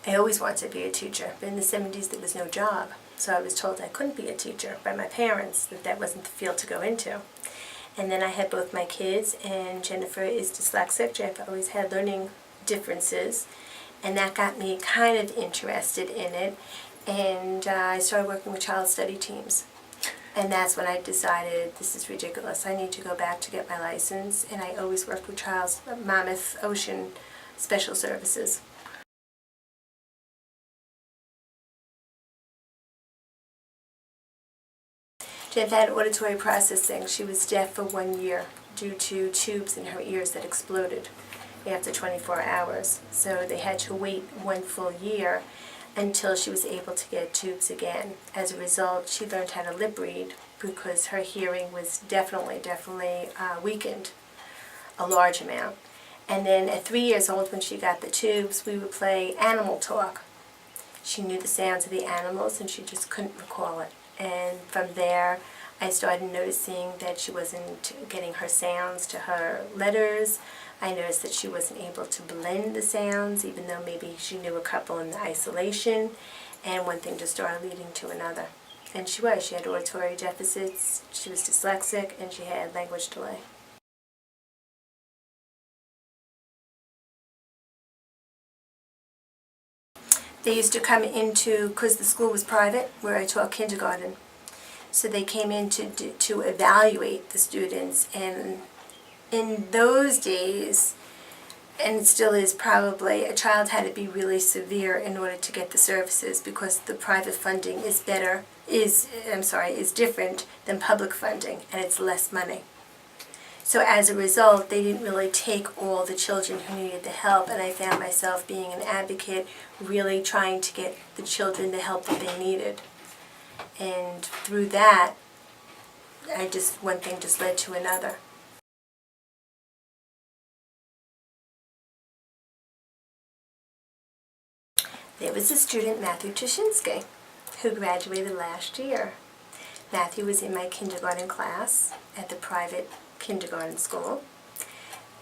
I always wanted to be a teacher, but in the 70s there was no job. So I was told I couldn't be a teacher by my parents, that that wasn't the field to go into. And then I had both my kids, and Jennifer is dyslexic. Jennifer always had learning differences, and that got me kind of interested in it. And I started working with child study teams. And that's when I decided, this is ridiculous. I need to go back to get my license. And I always worked with Monmouth Ocean Special Services. Jennifer had auditory processing. She was deaf for 1 year due to tubes in her ears that exploded after 24 hours. So they had to wait 1 full year until she was able to get tubes again. As a result, she learned how to lip read because her hearing was definitely weakened a large amount. And then at 3 years old, when she got the tubes, we would play animal talk. She knew the sounds of the animals and she just couldn't recall it. And from there, I started noticing that she wasn't getting her sounds to her letters. I noticed that she wasn't able to blend the sounds, even though maybe she knew a couple in the isolation. And one thing just started leading to another. And she had auditory deficits, she was dyslexic, and she had language delay. They used to come into, because the school was private, where I taught kindergarten. So they came in to evaluate the students, and in those days, and it still is probably, a child had to be really severe in order to get the services, because the private funding is different than public funding, and it's less money. So as a result, they didn't really take all the children who needed the help, and I found myself being an advocate, really trying to get the children the help that they needed. And through that, one thing just led to another. There was a student, Matthew Tushinsky, who graduated last year. Matthew was in my kindergarten class at the private kindergarten school,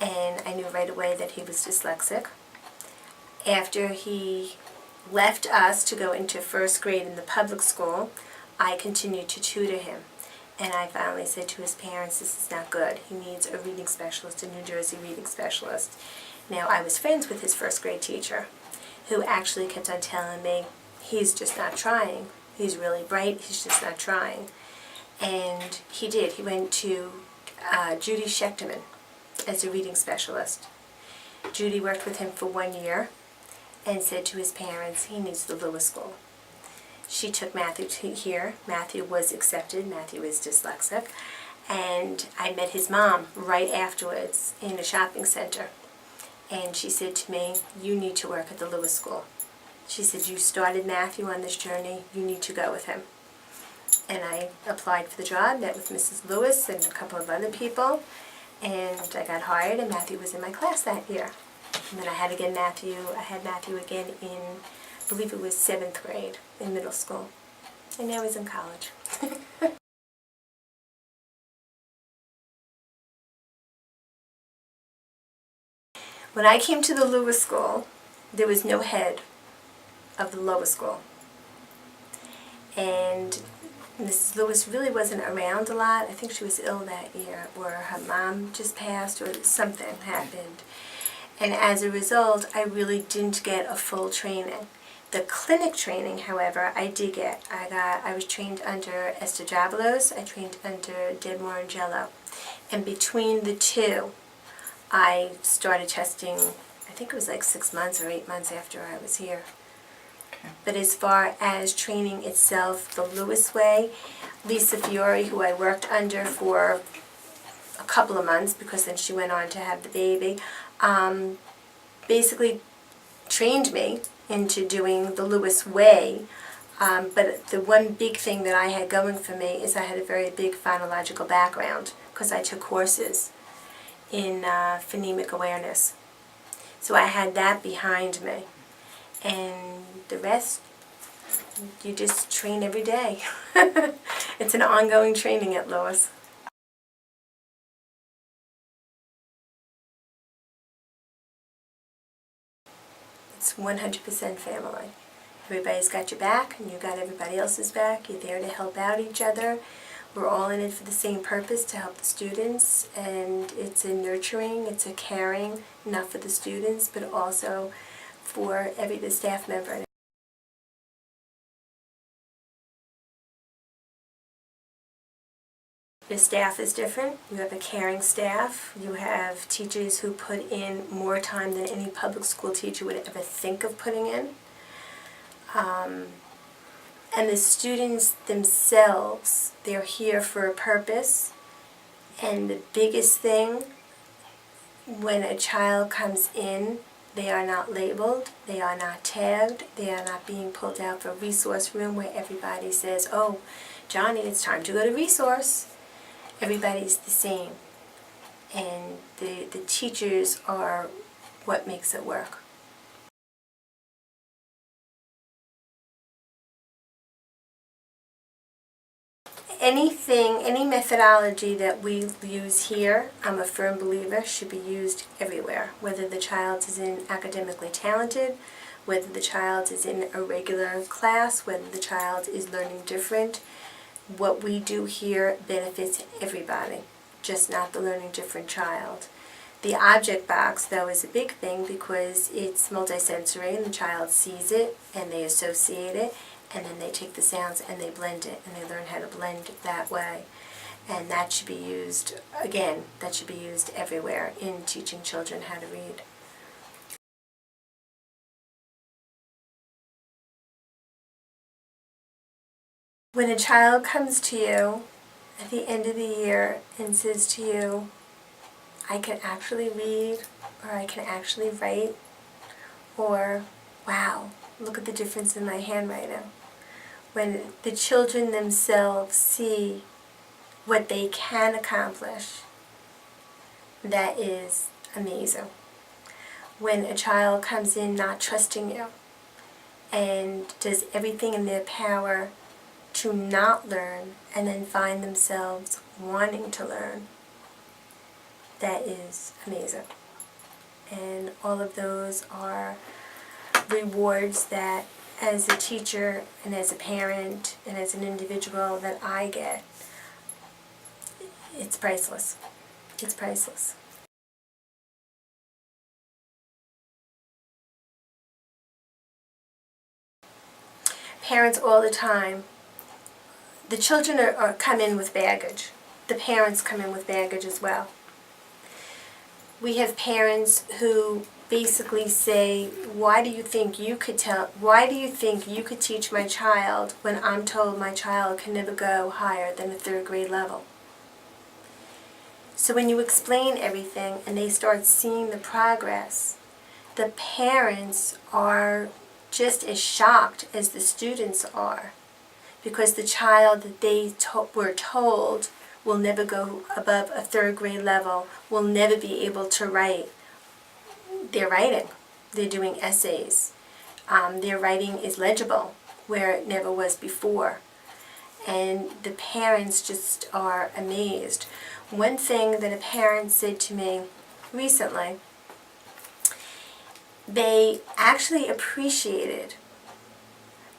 and I knew right away that he was dyslexic. After he left us to go into first grade in the public school, I continued to tutor him. And I finally said to his parents, this is not good. He needs a reading specialist, a New Jersey reading specialist. Now, I was friends with his first grade teacher, who actually kept on telling me, he's just not trying. He's really bright, he's just not trying. And he did. He went to Judy Schechterman as a reading specialist. Judy worked with him for 1 year and said to his parents, he needs the Lewis School. She took Matthew to here. Matthew was accepted. Matthew is dyslexic. And I met his mom right afterwards in a shopping center. And she said to me, you need to work at the Lewis School. She said, you started Matthew on this journey, you need to go with him. And I applied for the job, met with Mrs. Lewis and a couple of other people, and I got hired, and Matthew was in my class that year. And then I had Matthew again in, I believe it was 7th grade in middle school. And now he's in college. When I came to the Lewis School, there was no head of the lower school. And Mrs. Lewis really wasn't around a lot. I think she was ill that year, or her mom just passed, or something happened. And as a result, I really didn't get a full training. The clinic training, however, I did get. I was trained under Esther Javalos. I trained under Deb Morangello. And between the two, I started testing, I think it was like 6 months or 8 months after I was here. But as far as training itself, the Lewis way, Lisa Fiore, who I worked under for a couple of months, because then she went on to have the baby, basically trained me into doing the Lewis way. But the one big thing that I had going for me is I had a very big phonological background, because I took courses in phonemic awareness. So I had that behind me. And the rest, you just train every day. It's an ongoing training at Lewis. It's 100% family. Everybody's got your back, and you got everybody else's back. You're there to help out each other. We're all in it for the same purpose, to help the students, and it's a nurturing, it's a caring, not for the students, but also for the staff member. Your staff is different. You have a caring staff. You have teachers who put in more time than any public school teacher would ever think of putting in. And the students themselves, they're here for a purpose. And the biggest thing, when a child comes in, they are not labeled, they are not tagged, they are not being pulled out for a resource room where everybody says, oh, Johnny, it's time to go to resource. Everybody's the same. And the teachers are what makes it work. Any methodology that we use here, I'm a firm believer, should be used everywhere. Whether the child is academically talented, whether the child is in a regular class, whether the child is learning different, what we do here benefits everybody, just not the learning different child. The object box, though, is a big thing because it's multisensory and the child sees it and they associate it, and then they take the sounds and they blend it, and they learn how to blend it that way. And that should be used, again, that should be used everywhere in teaching children how to read. When a child comes to you at the end of the year and says to you, I can actually read, or I can actually write, or wow, look at the difference in my handwriting. When the children themselves see what they can accomplish, that is amazing. When a child comes in not trusting you and does everything in their power to not learn and then find themselves wanting to learn, that is amazing. And all of those are rewards that, as a teacher and as a parent and as an individual, that I get. It's priceless. It's priceless. Parents all the time, the children come in with baggage. The parents come in with baggage as well. We have parents who basically say, why do you think you could teach my child when I'm told my child can never go higher than a 3rd grade level? So when you explain everything and they start seeing the progress, the parents are just as shocked as the students are, because the child that they were told will never go above a 3rd grade level, will never be able to write. They're writing. They're doing essays. Their writing is legible where it never was before. And the parents just are amazed. One thing that a parent said to me recently, they actually appreciated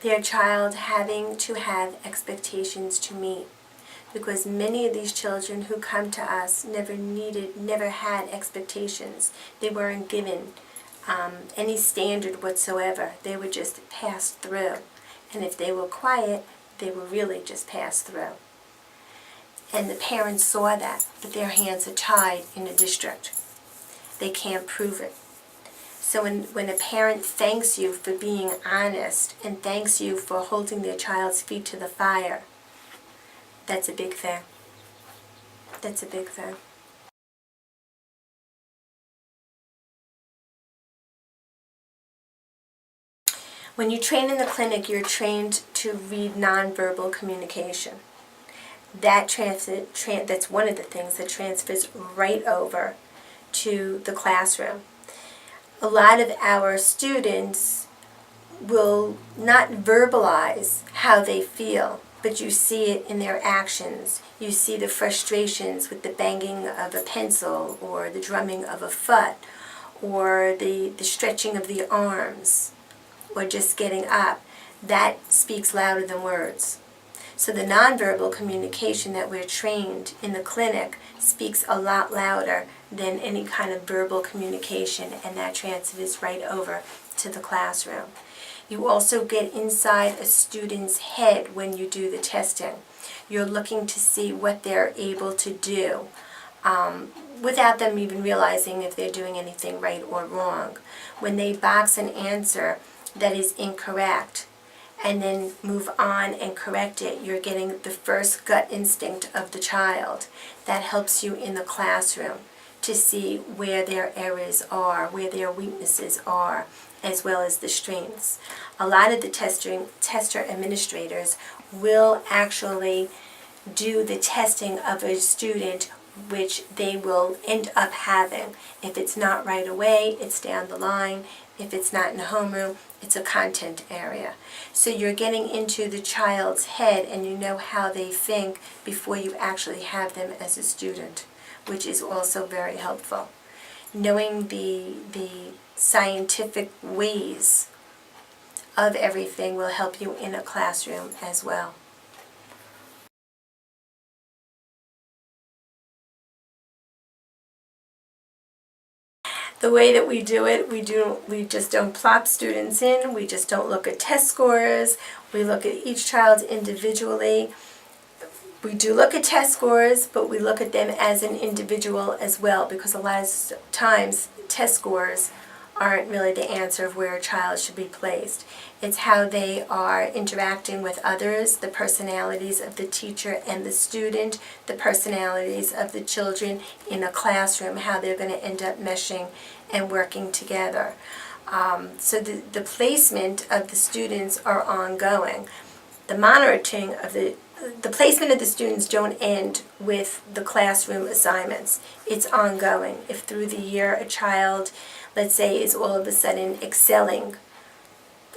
their child having to have expectations to meet, because many of these children who come to us never had expectations. They weren't given any standard whatsoever. They were just passed through. And if they were quiet, they were really just passed through. And the parents saw that, but their hands are tied in a district. They can't prove it. So when a parent thanks you for being honest and thanks you for holding their child's feet to the fire, that's a big thing. That's a big thing. When you train in the clinic, you're trained to read nonverbal communication. That's one of the things that transfers right over to the classroom. A lot of our students will not verbalize how they feel, but you see it in their actions. You see the frustrations with the banging of a pencil or the drumming of a foot, or the stretching of the arms, or just getting up, that speaks louder than words. So the nonverbal communication that we're trained in the clinic speaks a lot louder than any kind of verbal communication, and that transfers right over to the classroom. You also get inside a student's head when you do the testing. You're looking to see what they're able to do without them even realizing if they're doing anything right or wrong. When they box an answer that is incorrect and then move on and correct it, you're getting the first gut instinct of the child. That helps you in the classroom to see where their errors are, where their weaknesses are, as well as the strengths. A lot of the tester administrators will actually do the testing of a student, which they will end up having. If it's not right away, it's down the line. If it's not in the homeroom, it's a content area. So you're getting into the child's head and you know how they think before you actually have them as a student, which is also very helpful. Knowing the scientific ways of everything will help you in a classroom as well. The way that we do it, we just don't plop students in, we just don't look at test scores, we look at each child individually. We do look at test scores, but we look at them as an individual as well, because a lot of times test scores aren't really the answer of where a child should be placed. It's how they are interacting with others, the personalities of the teacher and the student, the personalities of the children in a classroom, how they're going to end up meshing and working together. So the placement of the students are ongoing. The monitoring of the placement of the students don't end with the classroom assignments. It's ongoing. If through the year a child, let's say, is all of a sudden excelling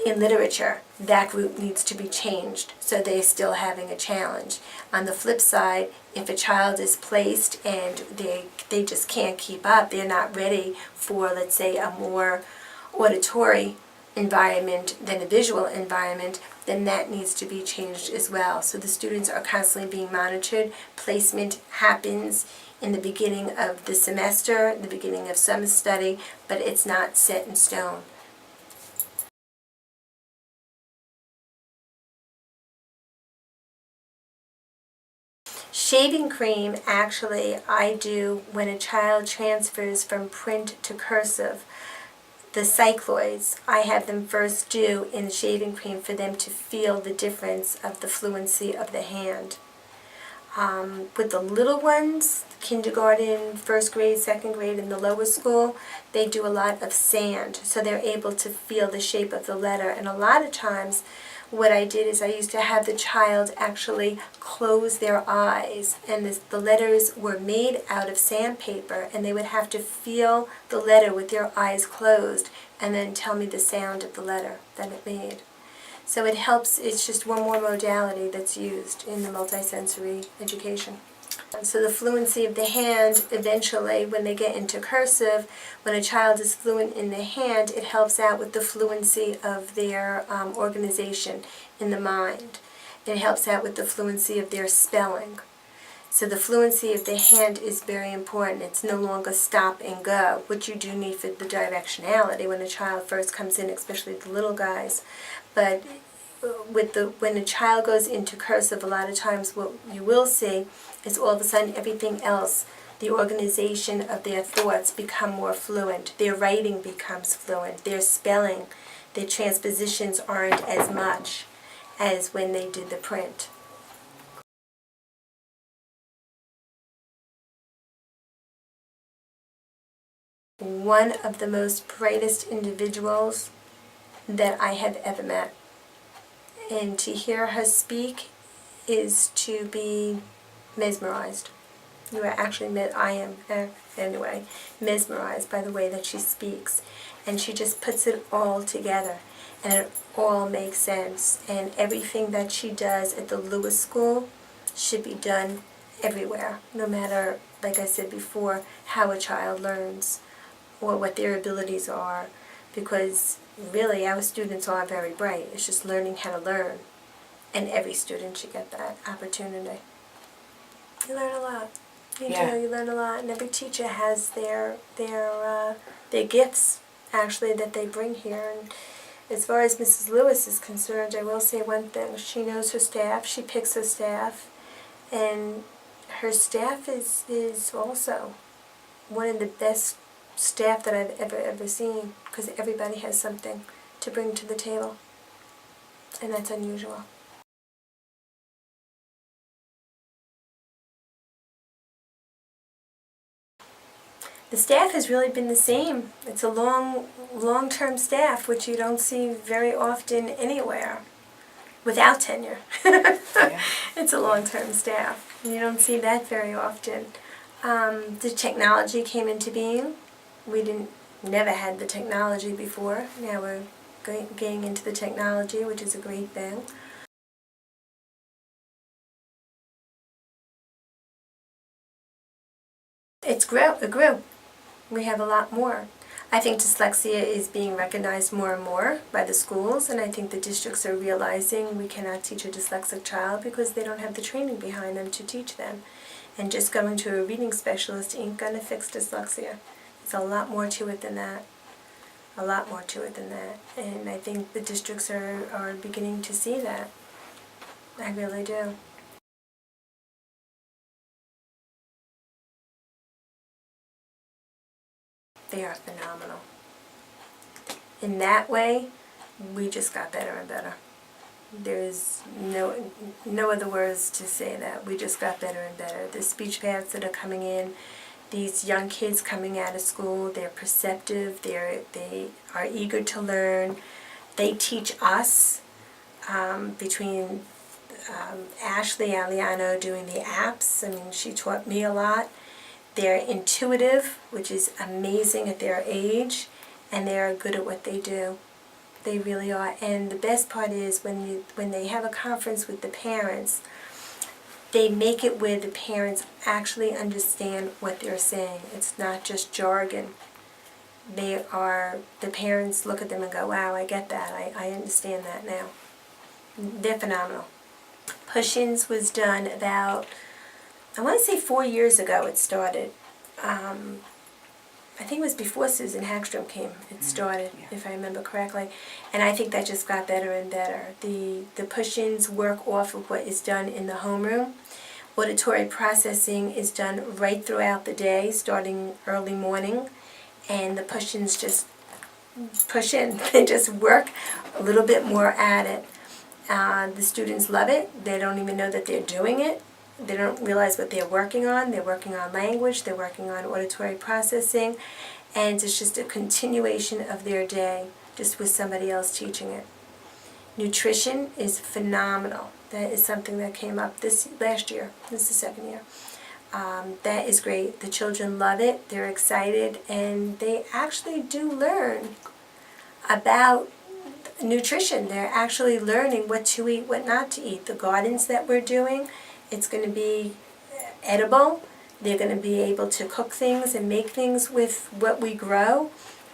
in literature, that group needs to be changed so they're still having a challenge. On the flip side, if a child is placed and they just can't keep up, they're not ready for, let's say, a more auditory environment than a visual environment, then that needs to be changed as well. So the students are constantly being monitored. Placement happens in the beginning of the semester, the beginning of summer study, but it's not set in stone. Shaving cream, actually, I do when a child transfers from print to cursive. The cycloids, I have them first do in shaving cream for them to feel the difference of the fluency of the hand. With the little ones, kindergarten, first grade, second grade, and the lower school, they do a lot of sand, so they're able to feel the shape of the letter. And a lot of times, what I did is I used to have the child actually close their eyes, and the letters were made out of sandpaper, and they would have to feel the letter with their eyes closed, and then tell me the sound of the letter that it made. So it helps, it's just one more modality that's used in the multisensory education. So the fluency of the hand, eventually, when they get into cursive, when a child is fluent in the hand, it helps out with the fluency of their organization in the mind. It helps out with the fluency of their spelling. So the fluency of the hand is very important. It's no longer stop and go, which you do need for the directionality when a child first comes in, especially the little guys. But when a child goes into cursive, a lot of times what you will see is all of a sudden everything else, the organization of their thoughts become more fluent. Their writing becomes fluent. Their spelling, their transpositions aren't as much as when they did the print. One of the most brightest individuals that I have ever met. And to hear her speak is to be mesmerized. You are actually, I am anyway, mesmerized by the way that she speaks. And she just puts it all together. And it all makes sense. And everything that she does at the Lewis School should be done everywhere, no matter, like I said before, how a child learns or what their abilities are, because really our students are very bright. It's just learning how to learn, and every student should get that opportunity. You learn a lot. You do. You learn a lot, and every teacher has their gifts actually that they bring here. And as far as Mrs. Lewis is concerned, I will say one thing: she knows her staff. She picks her staff, and her staff is also one of the best staff that I've ever seen, because everybody has something to bring to the table, and that's unusual. The staff has really been the same. It's a long-term staff, which you don't see very often anywhere without tenure. It's a long-term staff. You don't see that very often. The technology came into being. We never had the technology before. Now we're getting into the technology, which is a great thing. It grew. We have a lot more. I think dyslexia is being recognized more and more by the schools, and I think the districts are realizing we cannot teach a dyslexic child because they don't have the training behind them to teach them. And just going to a reading specialist ain't going to fix dyslexia. There's a lot more to it than that. A lot more to it than that. And I think the districts are beginning to see that. I really do. They are phenomenal. In that way, we just got better and better. There's no other words to say that. We just got better and better. The speech paths that are coming in, these young kids coming out of school, they're perceptive, they are eager to learn. They teach us, between Ashley Aliano doing the apps. I mean, she taught me a lot. They're intuitive, which is amazing at their age, and they are good at what they do. They really are. And the best part is when they have a conference with the parents, they make it where the parents actually understand what they're saying. It's not just jargon. The parents look at them and go, wow, I get that. I understand that now. They're phenomenal. Push-ins was done about, I want to say 4 years ago it started. I think it was before Susan Hagstrom came. It started, if I remember correctly. And I think that just got better and better. The push-ins work off of what is done in the homeroom. Auditory processing is done right throughout the day, starting early morning. And the push-ins just push in. They just work a little bit more at it. The students love it. They don't even know that they're doing it. They don't realize what they're working on. They're working on language. They're working on auditory processing. And it's just a continuation of their day, just with somebody else teaching it. Nutrition is phenomenal. That is something that came up last year. This is the second year. That is great. The children love it. They're excited. And they actually do learn about nutrition. They're actually learning what to eat, what not to eat. The gardens that we're doing, it's going to be edible. They're going to be able to cook things and make things with what we grow.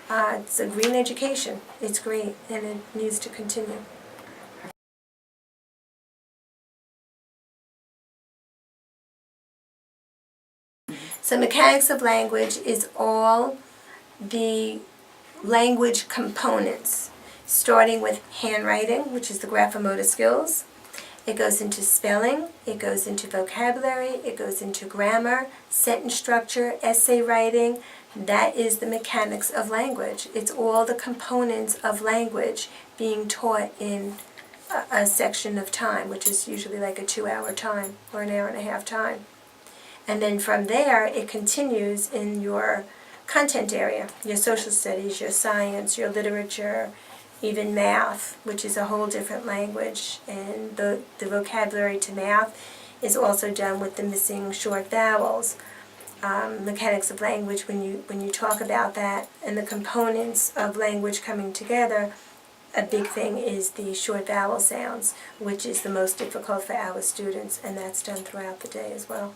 It's a green education. It's great, and it needs to continue. So mechanics of language is all the language components, starting with handwriting, which is the graphomotor skills. It goes into spelling, it goes into vocabulary, it goes into grammar, sentence structure, essay writing. That is the mechanics of language. It's all the components of language being taught in a section of time, which is usually like a 2-hour time or an hour and a half time. And then from there, it continues in your content area, your social studies, your science, your literature, even math, which is a whole different language. And the vocabulary to math is also done with the missing short vowels. Mechanics of language, when you talk about that and the components of language coming together, a big thing is the short vowel sounds, which is the most difficult for our students, and that's done throughout the day as well.